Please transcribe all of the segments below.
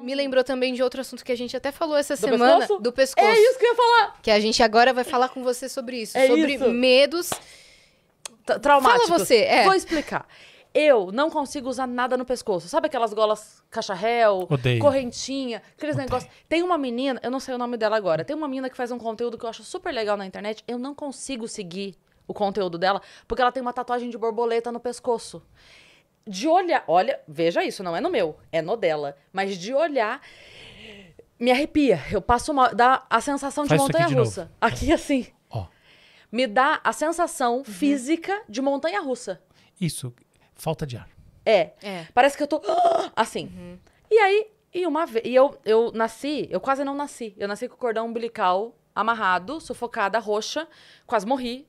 me lembrou também de outro assunto que a gente até falou essa semana. Pescoço? Do pescoço. É isso que eu ia falar. Que a gente agora vai falar com você sobre isso. É sobre isso. medos Traumáticos. Fala você, Vou explicar. Eu não consigo usar nada no pescoço. Sabe aquelas golas cacharel, correntinha, aqueles negócios. Tem uma menina, eu não sei o nome dela agora, tem uma menina que faz um conteúdo que eu acho super legal na internet. Eu não consigo seguir o conteúdo dela, porque ela tem uma tatuagem de borboleta no pescoço. De olhar, olha, veja isso, não é no meu, é no dela. Mas de olhar, me arrepia. Eu passo uma, dá a sensação de montanha-russa. Aqui assim. Ó. Me dá a sensação física de montanha-russa. Isso, falta de ar. É. Parece que eu tô assim. E aí, uma vez, eu nasci, eu quase não nasci. Eu nasci com o cordão umbilical amarrado, sufocada, roxa, quase morri.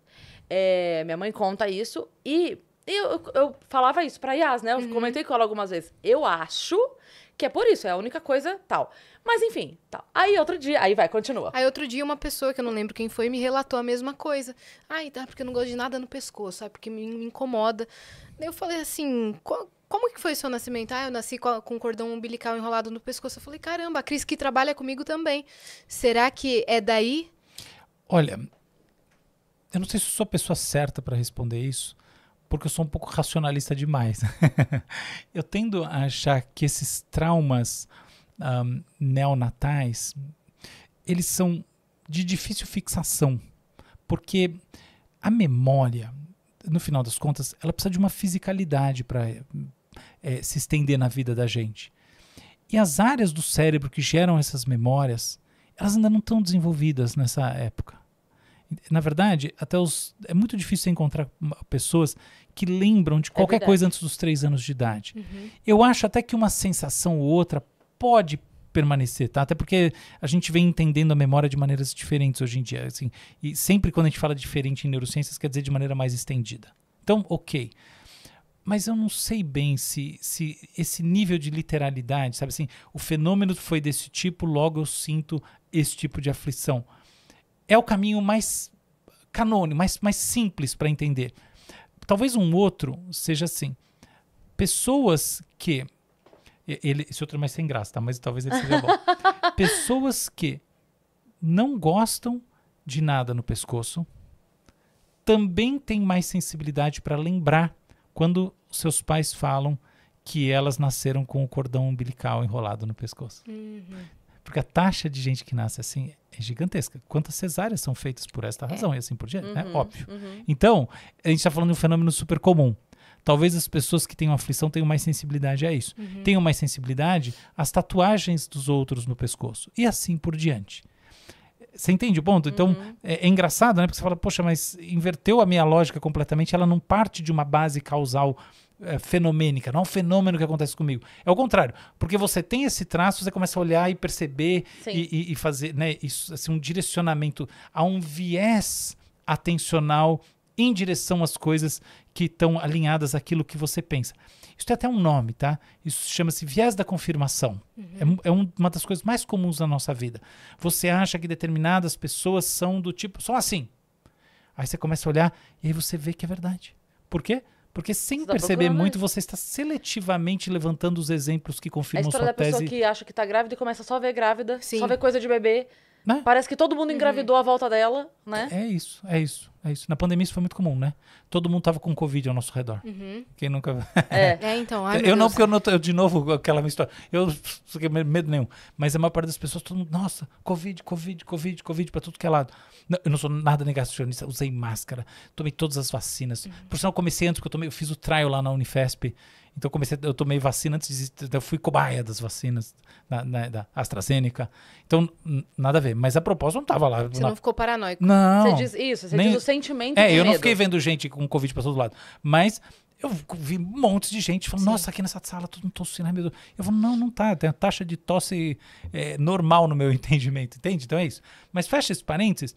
Minha mãe conta isso. E eu falava isso pra Yas, né? Eu comentei com ela algumas vezes. Eu acho que é por isso, é a única coisa tal. Mas enfim, tal. Aí outro dia, continua. Aí outro dia uma pessoa, que eu não lembro quem foi, me relatou a mesma coisa. Ai, tá, porque eu não gosto de nada no pescoço, sabe? Porque me incomoda. Daí eu falei assim, como que foi o seu nascimento? Ah, eu nasci com cordão umbilical enrolado no pescoço. Eu falei, caramba, a Cris que trabalha comigo também. Será que é daí? Olha, eu não sei se eu sou a pessoa certa para responder isso, porque eu sou um pouco racionalista demais. Eu tendo a achar que esses traumas neonatais, eles são de difícil fixação, porque a memória, no final das contas, ela precisa de uma fisicalidade para se estender na vida da gente. E as áreas do cérebro que geram essas memórias, elas ainda não estão desenvolvidas nessa época. Na verdade, é muito difícil encontrar pessoas que lembram de qualquer coisa antes dos 3 anos de idade. Eu acho até que uma sensação ou outra pode permanecer, tá? Até porque a gente vem entendendo a memória de maneiras diferentes hoje em dia. Assim, e sempre quando a gente fala diferente em neurociências, quer dizer de maneira mais estendida. Então, ok. Mas eu não sei bem se esse nível de literalidade, sabe assim, o fenômeno foi desse tipo, logo eu sinto esse tipo de aflição. É o caminho mais canônico, mais simples para entender. Talvez um outro seja assim. Pessoas que... esse outro é mais sem graça, tá? Mas talvez ele seja bom. Pessoas que não gostam de nada no pescoço também têm mais sensibilidade para lembrar quando seus pais falam que elas nasceram com o cordão umbilical enrolado no pescoço. Porque a taxa de gente que nasce assim é gigantesca. Quantas cesáreas são feitas por esta razão e assim por diante, né? Óbvio. Então, a gente está falando de um fenômeno super comum. Talvez as pessoas que tenham aflição tenham mais sensibilidade a isso. Tenham mais sensibilidade às tatuagens dos outros no pescoço. E assim por diante. Você entende o ponto? Então, é engraçado, né? Porque você fala, poxa, mas inverteu a minha lógica completamente. Ela não parte de uma base causal fenomênica, não é um fenômeno que acontece comigo. É o contrário. Porque você tem esse traço, você começa a olhar e perceber e fazer, né, isso, assim, um direcionamento a um viés atencional em direção às coisas que estão alinhadas àquilo que você pensa. Isso tem até um nome, tá? Isso chama-se viés da confirmação. É uma das coisas mais comuns na nossa vida. Você acha que determinadas pessoas são do tipo, são assim. Aí você começa a olhar e aí você vê que é verdade. Por quê? Porque sem perceber muito, você está seletivamente levantando os exemplos que confirmam sua tese. A história da pessoa que acha que tá grávida e começa só a ver grávida, só ver coisa de bebê. Né? Parece que todo mundo engravidou à volta dela, né? É isso. Na pandemia isso foi muito comum, né? Todo mundo tava com Covid ao nosso redor. Quem nunca... então... eu não, porque eu de novo, aquela minha história. Eu não fiquei medo nenhum. Mas a maior parte das pessoas, todo mundo, nossa, Covid pra tudo que é lado. Não, eu não sou nada negacionista, usei máscara, tomei todas as vacinas. Por sinal, eu comecei antes, porque eu fiz o trial lá na Unifesp. Então eu tomei vacina antes eu fui cobaia das vacinas da AstraZeneca. Então, nada a ver. Mas a propósito não estava lá. Você não ficou paranoico. Não. Você diz isso, você diz o sentimento de eu não medo. fiquei vendo gente com Covid para todo lado. Mas eu vi um monte de gente falando, nossa, aqui nessa sala todo mundo tossindo. Ai, meu Deus. Eu falo, não tá. Tem a taxa de tosse normal no meu entendimento, entende? Então é isso. Mas fecha esse parênteses.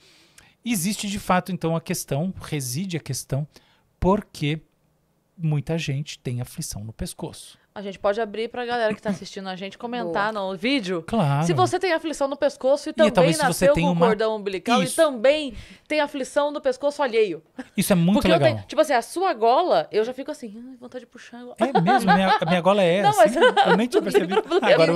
Existe de fato, então, reside a questão, porque muita gente tem aflição no pescoço. A gente pode abrir pra galera que tá assistindo a gente comentar no vídeo. Claro. Se você tem aflição no pescoço e também nasceu com o cordão umbilical e também tem aflição no pescoço alheio. Isso é muito legal. Tipo assim, a sua gola, eu já fico assim, vontade de puxar. É mesmo? A minha gola é essa. Assim, eu nem tinha percebido.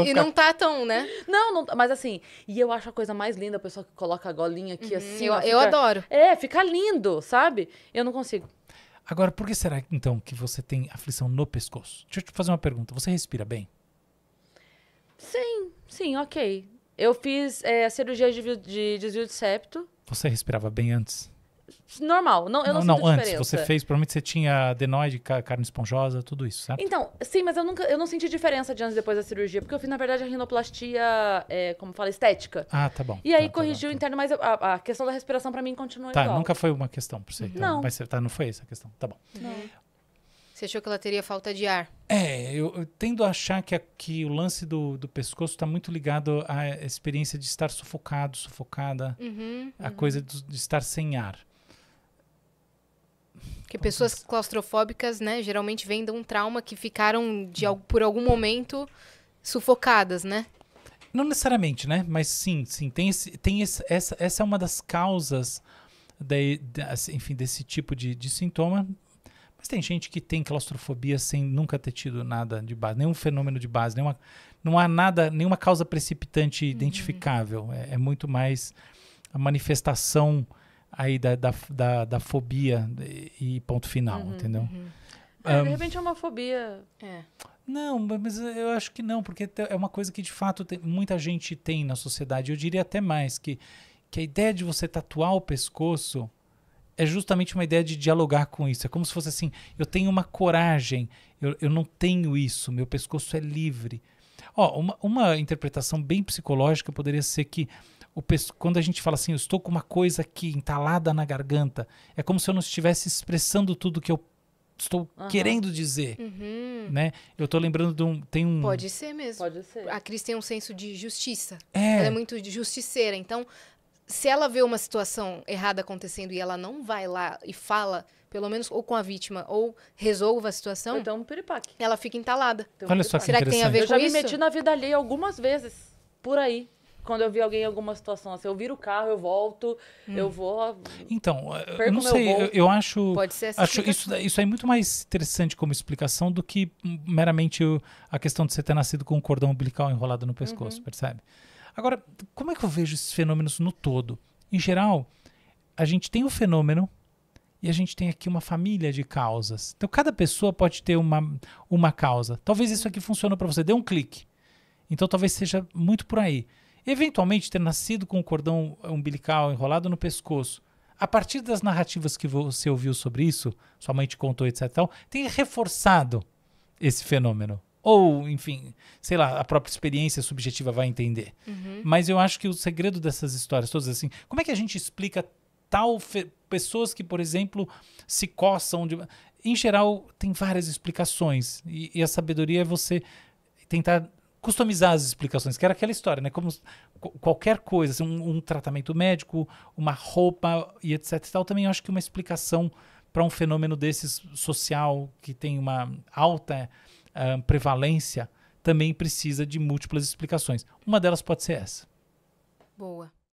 E não tá tão, né? Não, mas assim, e eu acho a coisa mais linda a pessoa que coloca a golinha aqui assim. Eu adoro. Fica lindo, sabe? Eu não consigo. Agora, por que será, então, que você tem aflição no pescoço? Deixa eu te fazer uma pergunta. Você respira bem? Sim, ok. Eu fiz a cirurgia de desvio de septo. Você respirava bem antes? Normal, eu não sinto antes. diferença. Você fez, provavelmente você tinha adenoide, carne esponjosa, tudo isso, certo? Então, sim, mas eu não senti diferença de antes e depois da cirurgia, porque eu fiz, na verdade, a rinoplastia, como fala, estética. Ah, tá bom. E aí corrigiu o interno, mas a questão da respiração pra mim continua igual. Tá, nunca foi uma questão pra você. Então, não. Mas não foi essa a questão, tá bom. Não. Você achou que ela teria falta de ar? Eu tendo a achar que o lance do pescoço está muito ligado à experiência de estar sufocado, sufocada, a coisa de estar sem ar. Porque pessoas claustrofóbicas, né, geralmente vêm de um trauma que ficaram por algum momento sufocadas, né? Não necessariamente, né? Mas sim, essa é uma das causas enfim, desse tipo de sintoma. Mas tem gente que tem claustrofobia sem nunca ter tido nada de base, nenhum fenômeno de base, não há nada, nenhuma causa precipitante identificável. É muito mais a manifestação aí da fobia e ponto final, entendeu? De repente é uma fobia. Não, mas eu acho que não, porque é uma coisa que de fato muita gente tem na sociedade. Eu diria até mais, que a ideia de você tatuar o pescoço é justamente uma ideia de dialogar com isso. É como se fosse assim, eu tenho uma coragem, eu não tenho isso, meu pescoço é livre. Uma interpretação bem psicológica poderia ser que quando a gente fala assim, eu estou com uma coisa aqui entalada na garganta, é como se eu não estivesse expressando tudo que eu estou querendo dizer, né? Eu estou lembrando tem um... Pode ser mesmo. Pode ser. A Cris tem um senso de justiça. Ela é muito justiceira. Então, se ela vê uma situação errada acontecendo e ela não vai lá e fala, pelo menos ou com a vítima, ou resolva a situação... Então, um piripaque. Ela fica entalada. Olha só que Será que tem a ver com isso? Eu já me meti na vida alheia algumas vezes, por aí. Quando eu vi alguém em alguma situação assim, eu viro o carro, eu volto, eu vou... Então, eu não sei, eu acho... Pode ser essa acho isso aí muito mais interessante como explicação do que meramente a questão de você ter nascido com um cordão umbilical enrolado no pescoço, percebe? Agora, como é que eu vejo esses fenômenos no todo? Em geral, a gente tem o fenômeno e a gente tem aqui uma família de causas. Então, cada pessoa pode ter uma causa. Talvez isso aqui funcione para você, dê um clique. Então, talvez seja muito por aí. Eventualmente, ter nascido com o cordão umbilical enrolado no pescoço, a partir das narrativas que você ouviu sobre isso, sua mãe te contou, etc. Tal, tem reforçado esse fenômeno. Ou, enfim, sei lá, a própria experiência subjetiva vai entender. Mas eu acho que o segredo dessas histórias todas, assim, como é que a gente explica pessoas que, por exemplo, se coçam? Em geral, tem várias explicações. E a sabedoria é você tentar customizar as explicações, que era aquela história, né? Como qualquer coisa, assim, um tratamento médico, uma roupa e etc. Tal, também eu acho que uma explicação para um fenômeno desses social, que tem uma alta prevalência, também precisa de múltiplas explicações. Uma delas pode ser essa. Boa.